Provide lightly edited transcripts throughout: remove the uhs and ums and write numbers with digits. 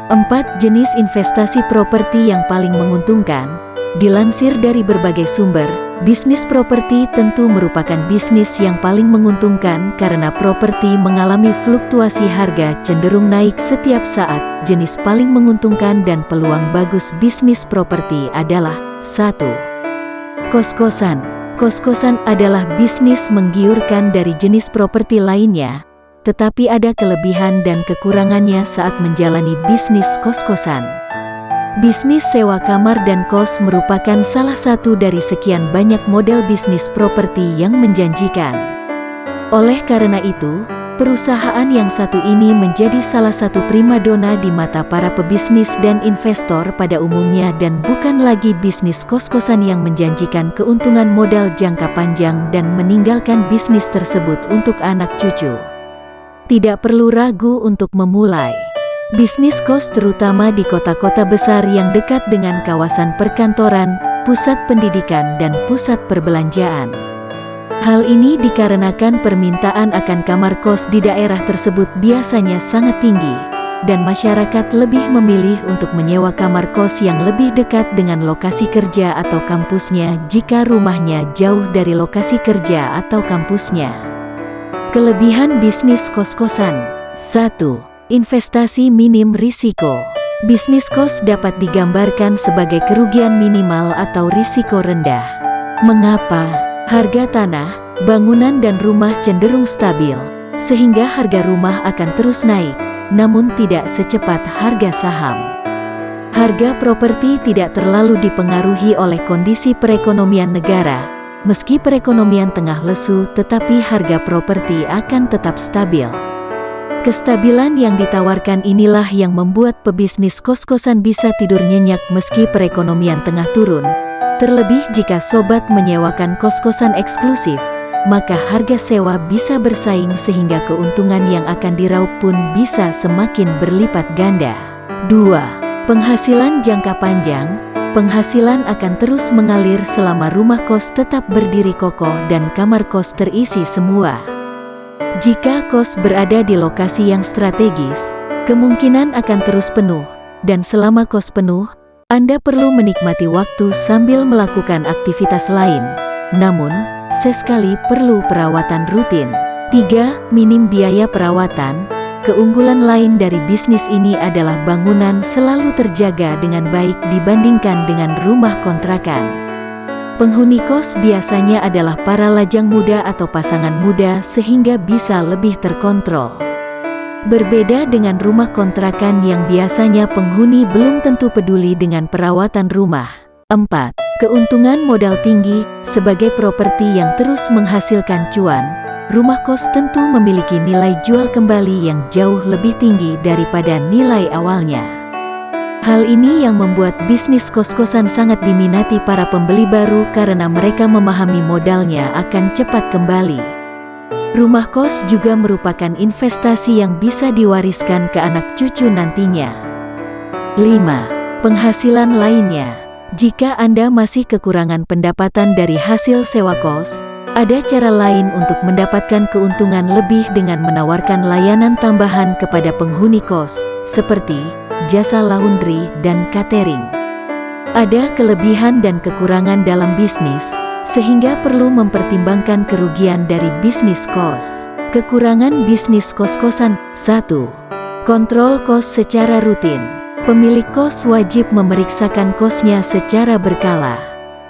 4 jenis investasi properti yang paling menguntungkan. Dilansir dari berbagai sumber, bisnis properti tentu merupakan bisnis yang paling menguntungkan karena properti mengalami fluktuasi harga cenderung naik setiap saat. Jenis paling menguntungkan dan peluang bagus bisnis properti adalah 1. Kos-kosan. Kos-kosan adalah bisnis menggiurkan dari jenis properti lainnya, tetapi ada kelebihan dan kekurangannya saat menjalani bisnis kos-kosan. Bisnis sewa kamar dan kos merupakan salah satu dari sekian banyak model bisnis properti yang menjanjikan. Oleh karena itu, perusahaan yang satu ini menjadi salah satu primadona di mata para pebisnis dan investor pada umumnya dan bukan lagi bisnis kos-kosan yang menjanjikan keuntungan modal jangka panjang dan meninggalkan bisnis tersebut untuk anak cucu. Tidak perlu ragu untuk memulai bisnis kos terutama di kota-kota besar yang dekat dengan kawasan perkantoran, pusat pendidikan dan pusat perbelanjaan. Hal ini dikarenakan permintaan akan kamar kos di daerah tersebut biasanya sangat tinggi, dan masyarakat lebih memilih untuk menyewa kamar kos yang lebih dekat dengan lokasi kerja atau kampusnya jika rumahnya jauh dari lokasi kerja atau kampusnya. Kelebihan bisnis kos-kosan. 1. Investasi minim risiko. Bisnis kos dapat digambarkan sebagai kerugian minimal atau risiko rendah. Mengapa? Harga tanah, bangunan dan rumah cenderung stabil, sehingga harga rumah akan terus naik, namun tidak secepat harga saham. Harga properti tidak terlalu dipengaruhi oleh kondisi perekonomian negara. Meski perekonomian tengah lesu, tetapi harga properti akan tetap stabil. Kestabilan yang ditawarkan inilah yang membuat pebisnis kos-kosan bisa tidur nyenyak meski perekonomian tengah turun. Terlebih jika sobat menyewakan kos-kosan eksklusif, maka harga sewa bisa bersaing sehingga keuntungan yang akan diraup pun bisa semakin berlipat ganda. 2. Penghasilan jangka panjang. Penghasilan akan terus mengalir selama rumah kos tetap berdiri kokoh dan kamar kos terisi semua. Jika kos berada di lokasi yang strategis, kemungkinan akan terus penuh, dan selama kos penuh, Anda perlu menikmati waktu sambil melakukan aktivitas lain. Namun, sesekali perlu perawatan rutin. 3. Minim biaya perawatan. Keunggulan lain dari bisnis ini adalah bangunan selalu terjaga dengan baik dibandingkan dengan rumah kontrakan. Penghuni kos biasanya adalah para lajang muda atau pasangan muda sehingga bisa lebih terkontrol. Berbeda dengan rumah kontrakan yang biasanya penghuni belum tentu peduli dengan perawatan rumah. 4. Keuntungan modal tinggi. Sebagai properti yang terus menghasilkan cuan, rumah kos tentu memiliki nilai jual kembali yang jauh lebih tinggi daripada nilai awalnya. Hal ini yang membuat bisnis kos-kosan sangat diminati para pembeli baru karena mereka memahami modalnya akan cepat kembali. Rumah kos juga merupakan investasi yang bisa diwariskan ke anak cucu nantinya. 5. Penghasilan lainnya. Jika Anda masih kekurangan pendapatan dari hasil sewa kos, ada cara lain untuk mendapatkan keuntungan lebih dengan menawarkan layanan tambahan kepada penghuni kos, seperti jasa laundry dan catering. Ada kelebihan dan kekurangan dalam bisnis, sehingga perlu mempertimbangkan kerugian dari bisnis kos. Kekurangan bisnis kos-kosan. 1. Kontrol kos secara rutin. Pemilik kos wajib memeriksakan kosnya secara berkala.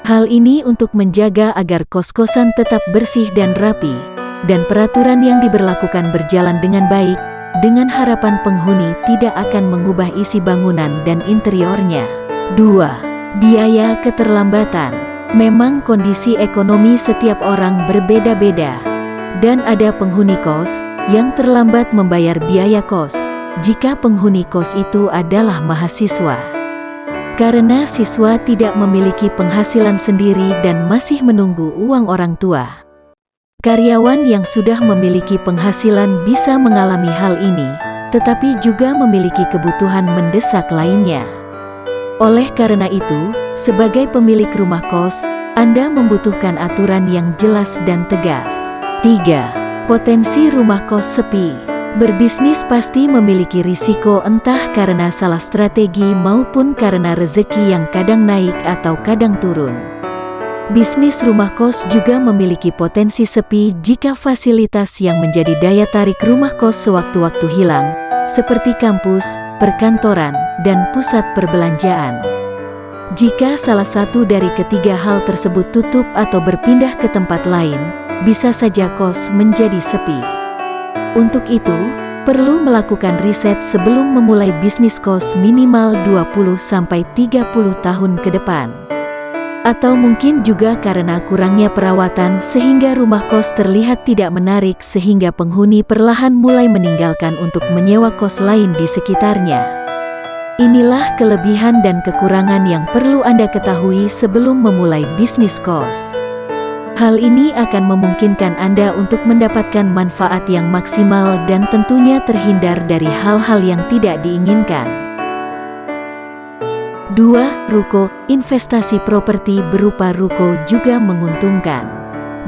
Hal ini untuk menjaga agar kos-kosan tetap bersih dan rapi, dan peraturan yang diberlakukan berjalan dengan baik, dengan harapan penghuni tidak akan mengubah isi bangunan dan interiornya. 2. Biaya keterlambatan. Memang kondisi ekonomi setiap orang berbeda-beda, dan ada penghuni kos yang terlambat membayar biaya kos jika penghuni kos itu adalah mahasiswa. Karena siswa tidak memiliki penghasilan sendiri dan masih menunggu uang orang tua. Karyawan yang sudah memiliki penghasilan bisa mengalami hal ini, tetapi juga memiliki kebutuhan mendesak lainnya. Oleh karena itu, sebagai pemilik rumah kos, Anda membutuhkan aturan yang jelas dan tegas. 3. Potensi rumah kos sepi. Berbisnis pasti memiliki risiko, entah karena salah strategi maupun karena rezeki yang kadang naik atau kadang turun. Bisnis rumah kos juga memiliki potensi sepi jika fasilitas yang menjadi daya tarik rumah kos sewaktu-waktu hilang, seperti kampus, perkantoran, dan pusat perbelanjaan. Jika salah satu dari ketiga hal tersebut tutup atau berpindah ke tempat lain, bisa saja kos menjadi sepi. Untuk itu, perlu melakukan riset sebelum memulai bisnis kos minimal 20-30 tahun ke depan. Atau mungkin juga karena kurangnya perawatan sehingga rumah kos terlihat tidak menarik sehingga penghuni perlahan mulai meninggalkan untuk menyewa kos lain di sekitarnya. Inilah kelebihan dan kekurangan yang perlu Anda ketahui sebelum memulai bisnis kos. Hal ini akan memungkinkan Anda untuk mendapatkan manfaat yang maksimal dan tentunya terhindar dari hal-hal yang tidak diinginkan. 2. Ruko. Investasi properti berupa ruko juga menguntungkan.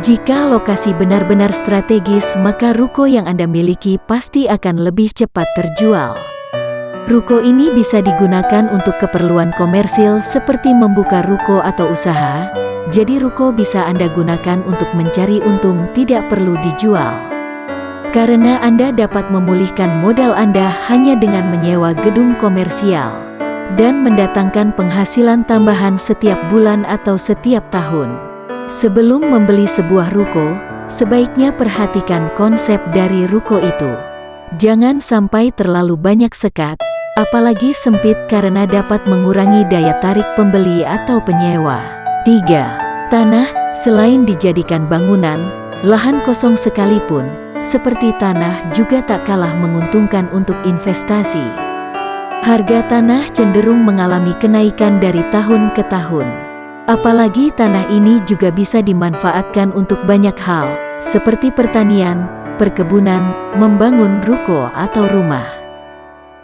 Jika lokasi benar-benar strategis, maka ruko yang Anda miliki pasti akan lebih cepat terjual. Ruko ini bisa digunakan untuk keperluan komersil seperti membuka ruko atau usaha. Jadi ruko bisa Anda gunakan untuk mencari untung, tidak perlu dijual. Karena Anda dapat memulihkan modal Anda hanya dengan menyewa gedung komersial dan mendatangkan penghasilan tambahan setiap bulan atau setiap tahun. Sebelum membeli sebuah ruko, sebaiknya perhatikan konsep dari ruko itu. Jangan sampai terlalu banyak sekat, apalagi sempit karena dapat mengurangi daya tarik pembeli atau penyewa. 3. Tanah. Selain dijadikan bangunan, lahan kosong sekalipun, seperti tanah juga tak kalah menguntungkan untuk investasi. Harga tanah cenderung mengalami kenaikan dari tahun ke tahun. Apalagi tanah ini juga bisa dimanfaatkan untuk banyak hal, seperti pertanian, perkebunan, membangun ruko atau rumah.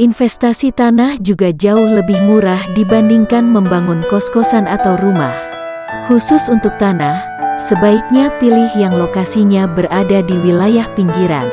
Investasi tanah juga jauh lebih murah dibandingkan membangun kos-kosan atau rumah. Khusus untuk tanah, sebaiknya pilih yang lokasinya berada di wilayah pinggiran,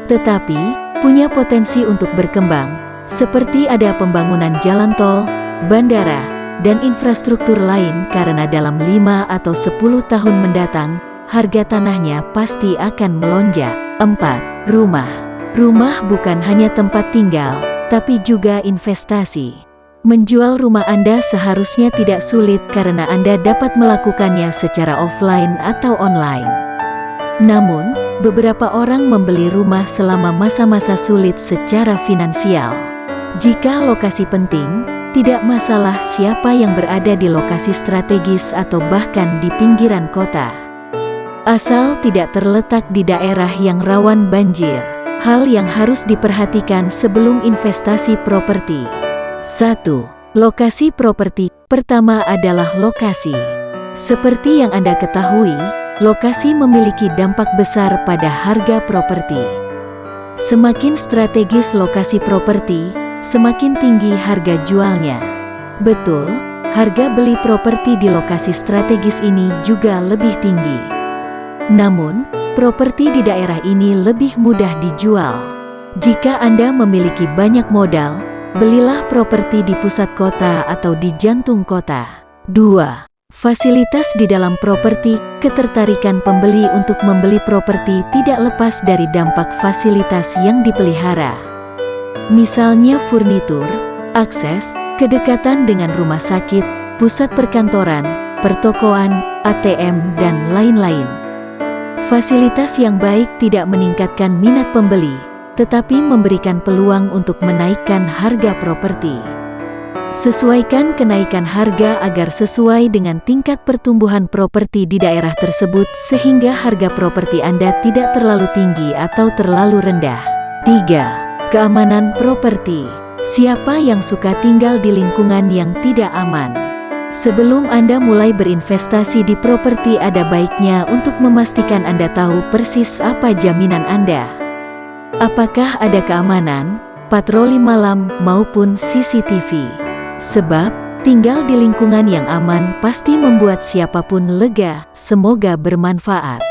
tetapi punya potensi untuk berkembang, seperti ada pembangunan jalan tol, bandara, dan infrastruktur lain karena dalam 5 atau 10 tahun mendatang, harga tanahnya pasti akan melonjak. 4. Rumah. Rumah bukan hanya tempat tinggal, tapi juga investasi. Menjual rumah Anda seharusnya tidak sulit karena Anda dapat melakukannya secara offline atau online. Namun, beberapa orang membeli rumah selama masa-masa sulit secara finansial. Jika lokasi penting, tidak masalah siapa yang berada di lokasi strategis atau bahkan di pinggiran kota. Asal tidak terletak di daerah yang rawan banjir. Hal yang harus diperhatikan sebelum investasi properti. 1. Lokasi properti. Pertama adalah lokasi. Seperti yang Anda ketahui, lokasi memiliki dampak besar pada harga properti. Semakin strategis lokasi properti, semakin tinggi harga jualnya. Betul, harga beli properti di lokasi strategis ini juga lebih tinggi. Namun, properti di daerah ini lebih mudah dijual. Jika Anda memiliki banyak modal, belilah properti di pusat kota atau di jantung kota. 2. Fasilitas di dalam properti. Ketertarikan pembeli untuk membeli properti tidak lepas dari dampak fasilitas yang dipelihara. Misalnya furnitur, akses, kedekatan dengan rumah sakit, pusat perkantoran, pertokoan, ATM, dan lain-lain. Fasilitas yang baik tidak meningkatkan minat pembeli, tetapi memberikan peluang untuk menaikkan harga properti. Sesuaikan kenaikan harga agar sesuai dengan tingkat pertumbuhan properti di daerah tersebut sehingga harga properti Anda tidak terlalu tinggi atau terlalu rendah. 3. Keamanan properti. Siapa yang suka tinggal di lingkungan yang tidak aman? Sebelum Anda mulai berinvestasi di properti, ada baiknya untuk memastikan Anda tahu persis apa jaminan Anda. Apakah ada keamanan, patroli malam, maupun CCTV? Sebab, tinggal di lingkungan yang aman pasti membuat siapapun lega. Semoga bermanfaat.